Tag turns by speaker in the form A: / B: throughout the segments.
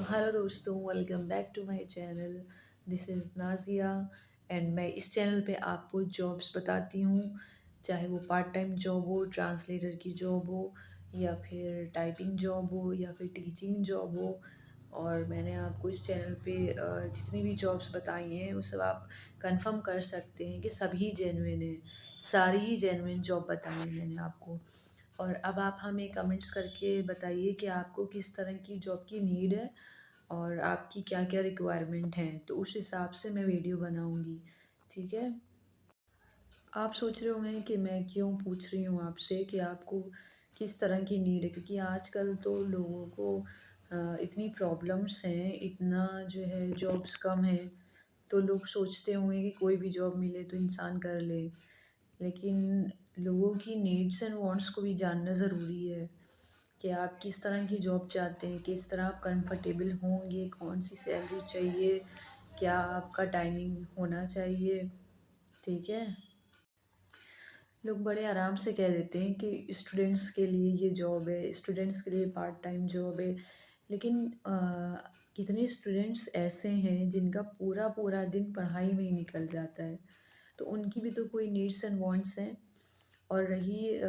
A: Hello दोस्तों, welcome back to my channel. This is Nazia and मैं इस चैनल पे आपको जॉब्स बताती हूँ, चाहे वो पार्ट टाइम जॉब हो, ट्रांसलेटर की जॉब हो, या फिर टाइपिंग जॉब हो, या फिर टीचिंग जॉब हो। और मैंने आपको इस चैनल पे जितनी भी जॉब्स बताई हैं वो सब आप कंफर्म कर सकते हैं कि सभी जेन्युइन हैं। सारी ही जेन्युइन जॉब बताई है मैंने आपको। और अब आप हमें कमेंट्स करके बताइए कि आपको किस तरह की जॉब की नीड है और आपकी क्या क्या रिक्वायरमेंट है, तो उस हिसाब से मैं वीडियो बनाऊंगी। ठीक है। आप सोच रहे होंगे कि मैं क्यों पूछ रही हूँ आपसे कि आपको किस तरह की नीड है, क्योंकि आजकल तो लोगों को इतनी प्रॉब्लम्स हैं, इतना जो है जॉब्स कम है, तो लोग सोचते होंगे कि कोई भी जॉब मिले तो इंसान कर ले। लेकिन लोगों की नीड्स एंड वांट्स को भी जानना ज़रूरी है कि आप किस तरह की जॉब चाहते हैं, किस तरह आप कंफर्टेबल होंगे, कौन सी सैलरी चाहिए, क्या आपका टाइमिंग होना चाहिए। ठीक है। लोग बड़े आराम से कह देते हैं कि स्टूडेंट्स के लिए ये जॉब है, स्टूडेंट्स के लिए पार्ट टाइम जॉब है। लेकिन कितने स्टूडेंट्स ऐसे हैं जिनका पूरा पूरा दिन पढ़ाई में ही निकल जाता है, तो उनकी भी तो कोई नीड्स एंड वांट्स हैं। और रही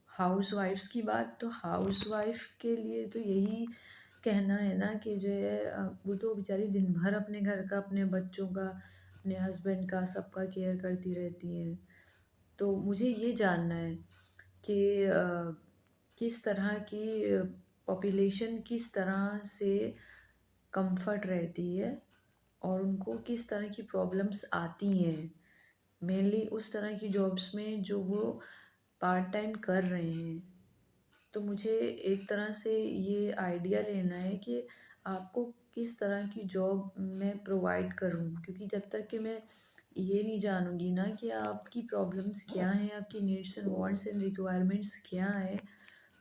A: हाउस वाइफ्स की बात, तो हाउस वाइफ के लिए तो यही कहना है ना कि जो है वो तो बेचारी दिन भर अपने घर का, अपने बच्चों का, अपने हस्बैंड का, सबका केयर करती रहती हैं। तो मुझे ये जानना है कि किस तरह की पॉपुलेशन किस तरह से कंफर्ट रहती है और उनको किस तरह की प्रॉब्लम्स आती हैं, मेनली उस तरह की जॉब्स में जो वो पार्ट टाइम कर रहे हैं। तो मुझे एक तरह से ये आइडिया लेना है कि आपको किस तरह की जॉब मैं प्रोवाइड करूं, क्योंकि जब तक कि मैं ये नहीं जानूंगी ना कि आपकी प्रॉब्लम्स क्या हैं, आपकी needs and wants and requirements क्या हैं,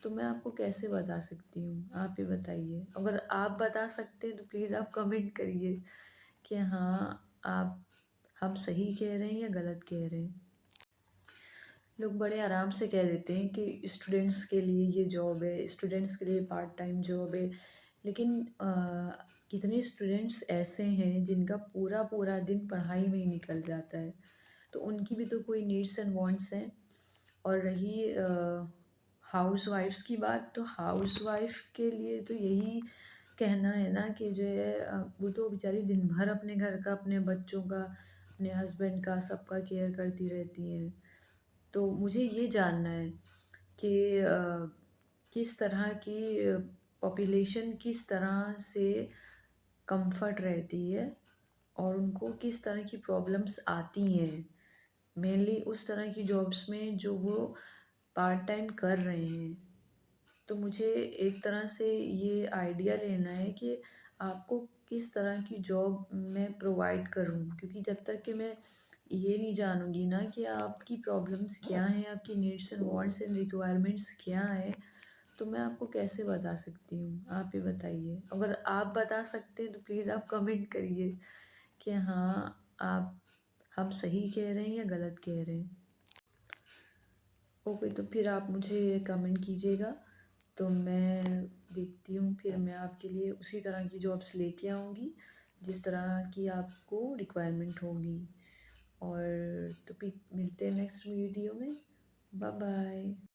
A: तो मैं आपको कैसे बता सकती हूँ। आप ही बताइए। अगर आप बता सकते हैं तो प्लीज़ आप कमेंट करिए कि हाँ, आप हम सही कह रहे हैं या गलत कह रहे हैं। लोग बड़े आराम से कह देते हैं कि स्टूडेंट्स के लिए ये जॉब है, स्टूडेंट्स के लिए पार्ट टाइम जॉब है। लेकिन कितने स्टूडेंट्स ऐसे हैं जिनका पूरा पूरा दिन पढ़ाई में ही निकल जाता है, तो उनकी भी तो कोई नीड्स एंड वांट्स हैं। और रही हाउस वाइफ्स की बात, तो हाउस वाइफ के लिए तो यही कहना है ना कि जो है वो तो बेचारी दिन भर अपने घर का, अपने बच्चों का, अपने हस्बैंड का, सबका केयर करती रहती हैं। तो मुझे ये जानना है कि किस तरह की पॉपुलेशन किस तरह से कंफर्ट रहती है और उनको किस तरह की प्रॉब्लम्स आती हैं, मेनली उस तरह की जॉब्स में जो वो पार्ट टाइम कर रहे हैं। तो मुझे एक तरह से ये आइडिया लेना है कि आपको किस तरह की जॉब मैं प्रोवाइड करूं, क्योंकि जब तक कि मैं ये नहीं जानूंगी ना कि आपकी प्रॉब्लम्स क्या हैं, आपकी needs and wants and requirements क्या हैं, तो मैं आपको कैसे बता सकती हूँ। आप ही बताइए। अगर आप बता सकते हैं तो प्लीज़ आप कमेंट करिए कि हाँ, आप हम सही कह रहे हैं या गलत कह रहे हैं। ओके, तो फिर आप मुझे कमेंट कीजिएगा, तो मैं देखती हूँ, फिर मैं आपके लिए उसी तरह की जॉब्स लेके आऊँगी जिस तरह की आपको रिक्वायरमेंट होगी। और तो फिर मिलते हैं नेक्स्ट वीडियो में। Bye bye.